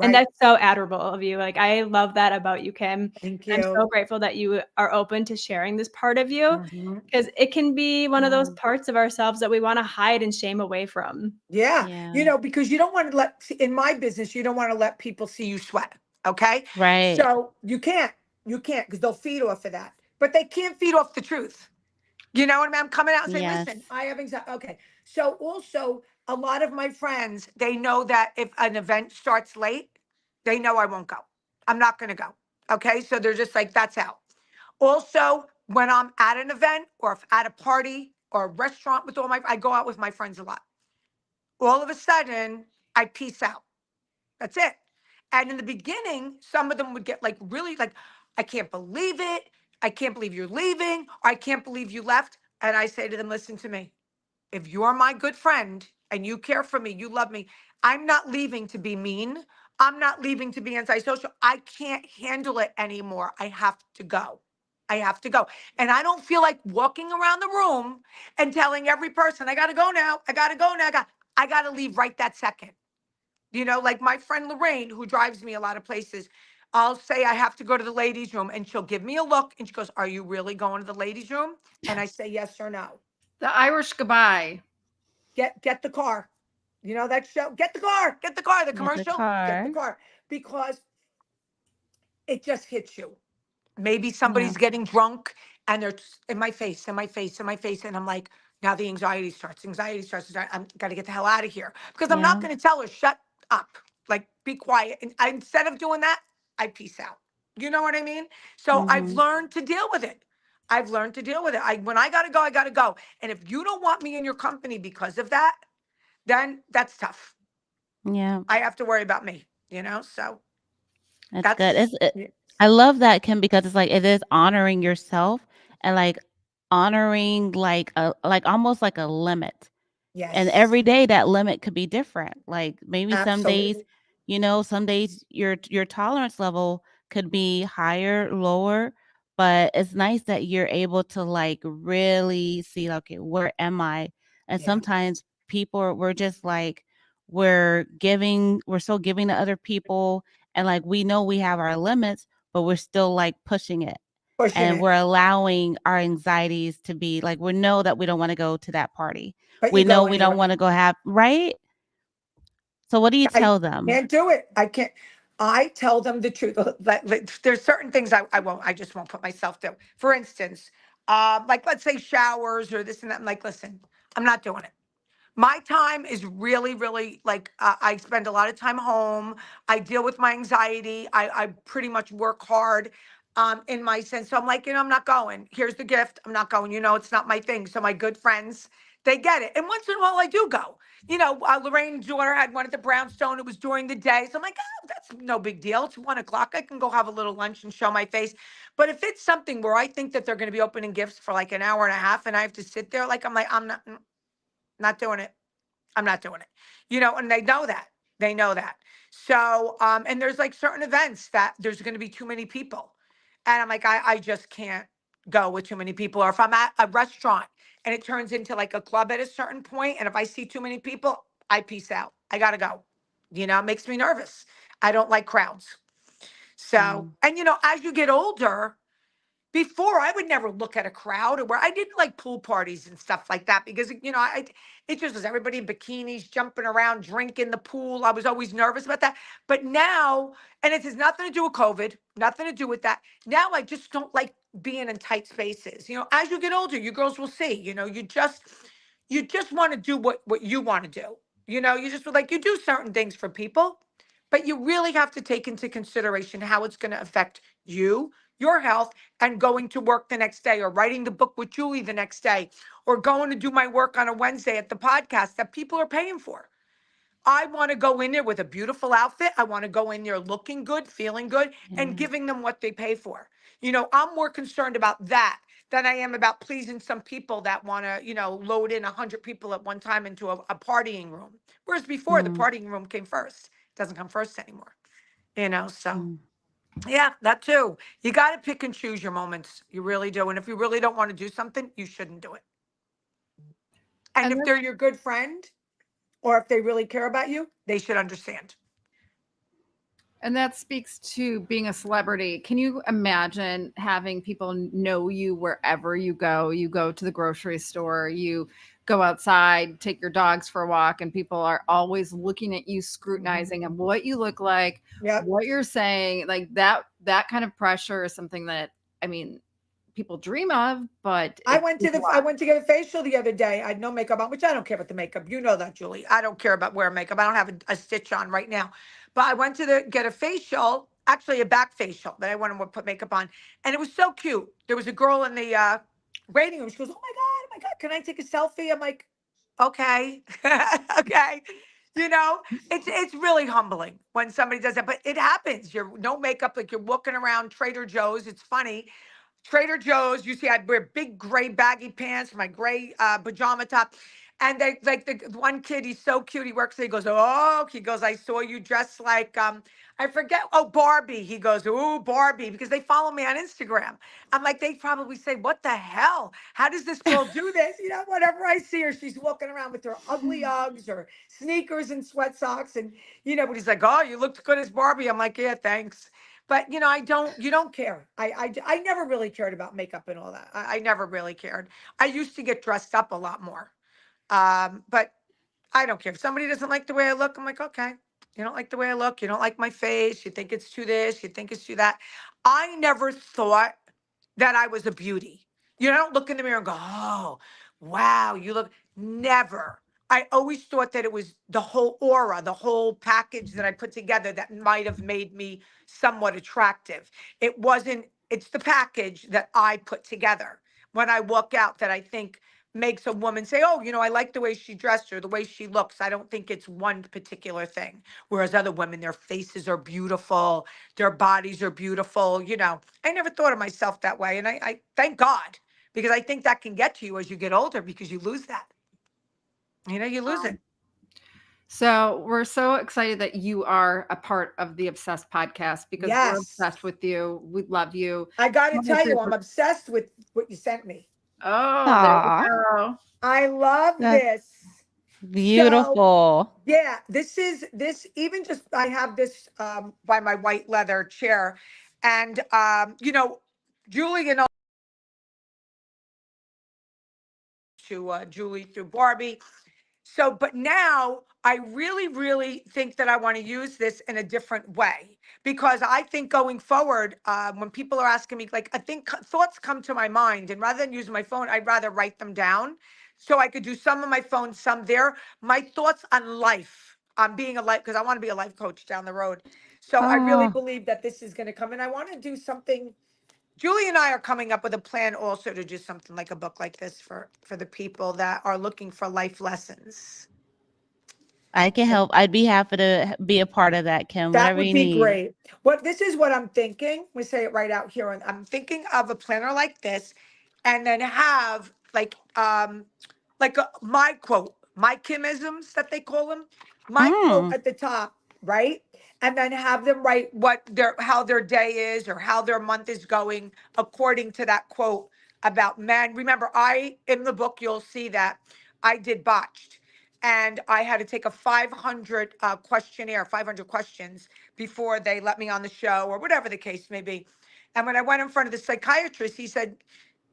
And Right. that's so admirable of you. Like, I love that about you, Kim. Thank I'm so you. grateful that you are open to sharing this part of you Mhm. because it can be one of those parts of ourselves that we want to hide and shame away from. Yeah. Yeah. Because you don't want to in my business, you don't want to let people see you sweat. Okay. Right. So you can't because they'll feed off of that, but they can't feed off the truth. You know what I mean? I'm coming out and saying, Yes. listen, I have anxiety. Okay. So also a lot of my friends, they know that if an event starts late, they know I won't go. I'm not going to go. Okay. So they're just like, that's out. Also, when I'm at an event or if at a party or a restaurant with I go out with my friends a lot. All of a sudden, I peace out. That's it. And in the beginning, some of them would get like really like, I can't believe it. I can't believe you're leaving. Or I can't believe you left. And I say to them, listen to me. If you're my good friend and you care for me, you love me, I'm not leaving to be mean. I'm not leaving to be antisocial. I can't handle it anymore. I have to go. I have to go. And I don't feel like walking around the room and telling every person, I got to go now. I got to go now. I got to leave right that second. Like my friend Lorraine, who drives me a lot of places, I'll say I have to go to the ladies' room and she'll give me a look and she goes, are you really going to the ladies' room? And I say yes or no. The Irish goodbye. Get the car. You know that show? Get the car, the Get the commercial, get the car. car. Because it just hits you. Maybe Yeah. somebody's getting drunk and they're in my face, in my face, in my face. And I'm like, now the anxiety starts. I'm gotta get the hell out of here. Because I'm not Yeah. gonna tell her, shut up. like be quiet. And instead of doing that, I peace out. You know what I mean? So I've Mm-hmm. learned to deal with it. I've learned to deal with it. When I gotta go, I gotta go. And if you don't want me in your company because of that, then that's tough. Yeah, I have to worry about me, So that's good. that's yeah. I love that, Kim, because it's like it is honoring yourself and like honoring like almost like a limit. And Yes, every day that limit could be different. Like maybe some days, absolutely. some days your tolerance level could be higher, lower, but it's nice that you're able to like really see, okay, where am I? And Yeah, sometimes we're just like we're so giving to other people, and like we know we have our limits, but we're still like pushing it. pushing And it. we're allowing our anxieties to be like, we know that we don't want to go to that party. But you We know go we don't anyway. wanna go have right? So what do you I tell them? can't do it. I can't. I tell them the truth. There's certain things I won't. I just won't put myself through. For instance, like let's say showers or this and that. I'm like, listen, I'm not doing it. My time is really, really like I spend a lot of time home. I deal with my anxiety. I pretty much work hard in my sense. So I'm like, I'm not going. Here's the gift. I'm not going. It's not my thing. So my good friends, they get it. And once in a while, I do go. Lorraine's daughter had one at the Brownstone. It was during the day. So I'm like, that's no big deal. It's 1 o'clock. I can go have a little lunch and show my face. But if it's something where I think that they're going to be opening gifts for like an hour and a half and I have to sit there, like, I'm like, I'm not doing it. I'm not doing it. And they know that. They know that. So, and there's like certain events that there's going to be too many people. And I'm like, I just can't go with too many people. Or if I'm at a restaurant and it turns into like a club at a certain point, and if I see too many people, I peace out. I got to go. It makes me nervous. I don't like crowds. So, Mm, and as you get older, before, I would never look at a crowd or where I didn't like pool parties and stuff like that because it just was everybody in bikinis jumping around, drinking the pool. I was always nervous about that. But now, and it has nothing to do with COVID, nothing to do with that. Now I just don't like being in tight spaces. As you get older, you girls will see. You just want to do what you want to do. You just like you do certain things for people, but you really have to take into consideration how it's going to affect you, your health, and going to work the next day or writing the book with Julie the next day or going to do my work on a Wednesday at the podcast that people are paying for. I want to go in there with a beautiful outfit. I want to go in there looking good, feeling good, and yeah. giving them what they pay for. I'm more concerned about that than I am about pleasing some people that want to, load in 100 people at one time into a partying room. Whereas before, the Mm, partying room came first. It doesn't come first anymore, so. mm. Yeah, that too. You got to pick and choose your moments. You really do. And if you really don't want to do something, you shouldn't do it. And And if they're your good friend or if they really care about you, they should understand. And that speaks to being a celebrity. Can you imagine having people know you wherever you go? You go to the grocery store, you go outside, take your dogs for a walk, and people are always looking at you, scrutinizing of what you look like, Yep. what you're saying. Like that kind of pressure is something that, I mean, people dream of, but it's a I lot. went to get a facial the other day. I had no makeup on, which I don't care about the makeup. You know that, Julie. I don't care about wearing makeup. I don't have a stitch on right now. But I went to get a facial, actually a back facial that I wanted to put makeup on. And it was so cute. There was a girl in the waiting room. She goes, oh my God, can I take a selfie? I'm like, okay. Okay. You know, it's really humbling when somebody does that, but it happens. You're no makeup, like you're walking around Trader Joe's. It's funny. Trader Joe's. You see, I wear big gray baggy pants, my gray pajama top. And they like the one kid, he's so cute. He works there. He goes, oh, he goes, I saw you dressed like I forget. Oh, Barbie. He goes, ooh, Barbie, because they follow me on Instagram. I'm like, they probably say, what the hell? How does this girl do this? Whatever I see her, she's walking around with her ugly Uggs or sneakers and sweat socks. And, but he's like, oh, you looked good as Barbie. I'm like, yeah, thanks. But you don't care. I never really cared about makeup and all that. I never really cared. I used to get dressed up a lot more. But I don't care. If somebody doesn't like the way I look, I'm like, okay, you don't like the way I look. You don't like my face. You think it's too this. You think it's too that. I never thought that I was a beauty. I don't look in the mirror and go, oh, wow, you look. Never. I always thought that it was the whole aura, the whole package that I put together that might have made me somewhat attractive. It wasn't, it's the package that I put together when I walk out that I think makes a woman say, oh, I like the way she dressed or the way she looks. I don't think it's one particular thing. Whereas other women, their faces are beautiful, their bodies are beautiful. I never thought of myself that way. And I thank God, because I think that can get to you as you get older because you lose that. You lose it. So we're so excited that you are a part of the Obsessed podcast because we're Yes. obsessed with you. We love you. I got to tell you, I'm obsessed with what you sent me. Oh, there we go. I love this. Beautiful. So, yeah, this even just, I have this by my white leather chair. And, Julie and to Julie through Barbie. So, but now I really, really think that I want to use this in a different way, because I think going forward, when people are asking me, like, I think thoughts come to my mind, and rather than using my phone, I'd rather write them down so I could do some on my phone, some there. My thoughts on life, on being a life, because I want to be a life coach down the road. So I really believe that this is going to come, and I want to do something. Julie and I are coming up with a plan also to do something like a book like this for the people that are looking for life lessons. I can help. I'd be happy to be a part of that, Kim. That Whatever would you be need. great. This is what I'm thinking. We say it right out here. And I'm thinking of a planner like this, and then have my quote, my Kimisms that they call them, my quote at the top, right? And then have them write how their day is or how their month is going according to that quote about men. Remember, in the book, you'll see that I did botched. And I had to take a 500 questionnaire, 500 questions before they let me on the show or whatever the case may be. And when I went in front of the psychiatrist, he said,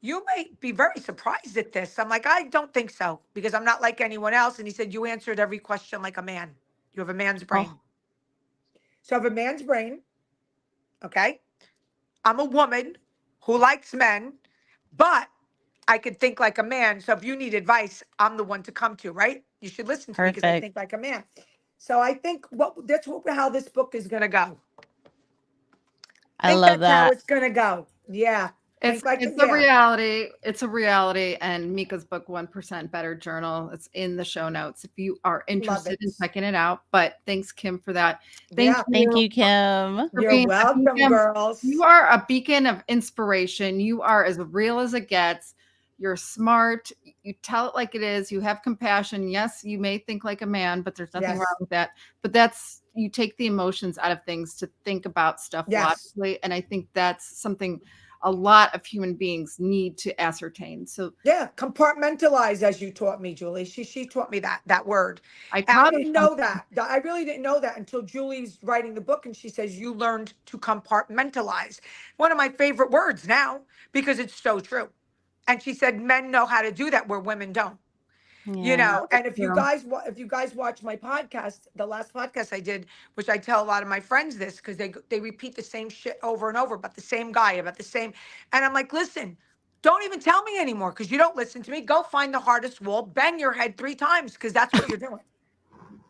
you may be very surprised at this. I'm like, I don't think so, because I'm not like anyone else. And he said, you answered every question like a man. You have a man's brain. Oh, So I have a man's brain. Okay. I'm a woman who likes men, but I could think like a man. So if you need advice, I'm the one to come to, right? You should listen to me because I perfect. think like a man. So I think how this book is going to go. I I think love that's how that. it's going to go. Yeah. It's a reality. It's a reality. And Mika's book, 1% Better Journal, it's in the show notes if you are interested in checking it out. But thanks, Kim, for that. Thank Thank you you, Kim. for You're being welcome, girls. You are a beacon of inspiration. You are as real as it gets. You're smart. You tell it like it is. You have compassion. Yes, you may think like a man, but there's nothing wrong with that. But you take the emotions out of things to think about stuff logically. And I think that's something a lot of human beings need to ascertain. So compartmentalize, as you taught me, Julie. She taught me that word. I didn't know that. I really didn't know that until Julie's writing the book, and she says you learned to compartmentalize. One of my favorite words now, because it's so true. And she said men know how to do that where women don't. Yeah. And if you guys watch my podcast, the last podcast I did, which I tell a lot of my friends this, because they repeat the same shit over and over about the same guy, about the same, and I'm like, listen, don't even tell me anymore, because you don't listen to me. Go find the hardest wall, bang your head 3 times, because that's what you're doing.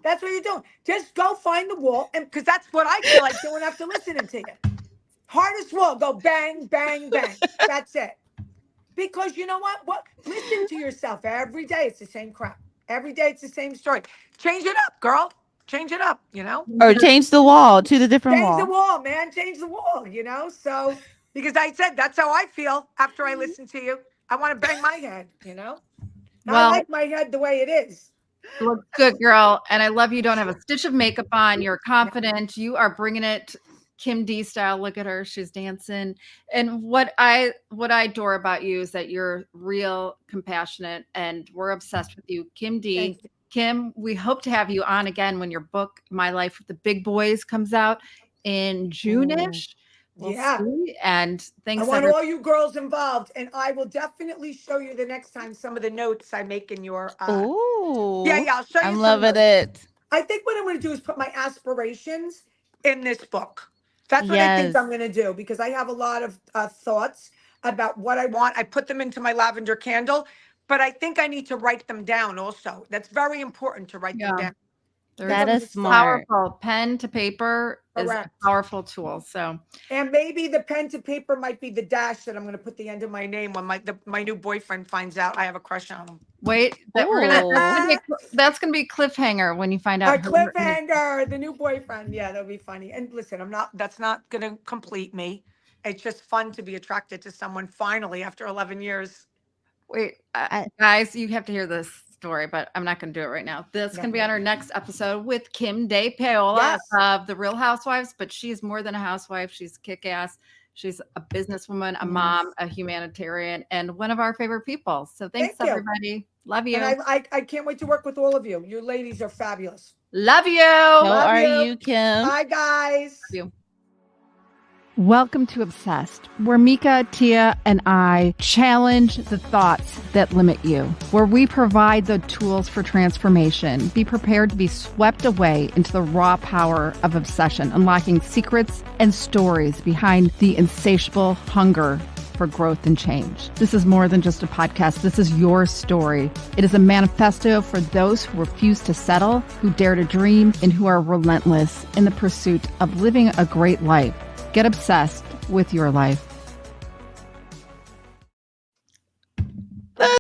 That's what you're doing. Just go find the wall, and because that's what I feel like doing after listening to you. Hardest wall, go bang, bang, bang. That's it. Because you know what? Listen to yourself every day. It's the same crap. Every day it's the same story. Change it up, girl. Change it up, Or change the wall to the different Change the wall. wall, man. Change the wall, So, because I said that's how I feel after I listen to you. I want to bang my head, I like my head the way it is. You look good, girl. And I love you. Don't have a stitch of makeup on. You're confident. You are bringing it Kim D style. Look at her. She's dancing. And what I adore about you is that you're real, compassionate, and we're obsessed with you. Kim D. Thank you. Kim, we hope to have you on again when your book, My Life with the Big Boys, comes out in June-ish. We'll see. And thanks. I want all you girls involved, and I will definitely show you the next time some of the notes I make in your. Ooh. Yeah, I'll show you. I'm some loving notes. it. I think what I'm going to do is put my aspirations in this book. That's what I think I'm going to do, because I have a lot of thoughts about what I want. I put them into my lavender candle, but I think I need to write them down also. That's very important to write them down. That Give is them to start. smart. Powerful. Pen to paper is a Correct. powerful tool. So And maybe the pen to paper might be the dash that I'm going to put the end of my name when my new boyfriend finds out I have a crush on him. wait, that's gonna be cliffhanger when you find out A cliffhanger, the new boyfriend. Yeah, that'll be funny. And listen, that's not going to complete me. It's just fun to be attracted to someone finally after 11 years. Wait, guys, you have to hear this story, but I'm not going to do it right now. This can be on our next episode with Kim De Paola of The Real Housewives, but she's more than a housewife. She's kick-ass. She's a businesswoman, a mom, a humanitarian, and one of our favorite people. So thanks, everybody. Love you. And I can't wait to work with all of you. You ladies are fabulous. Love you. So are you, Kim? Bye, guys. Love you. Welcome to Obsessed, where Mika, Tia, and I challenge the thoughts that limit you, where we provide the tools for transformation. Be prepared to be swept away into the raw power of obsession, unlocking secrets and stories behind the insatiable hunger for growth and change. This is more than just a podcast. This is your story. It is a manifesto for those who refuse to settle, who dare to dream, and who are relentless in the pursuit of living a great life. Get obsessed with your life.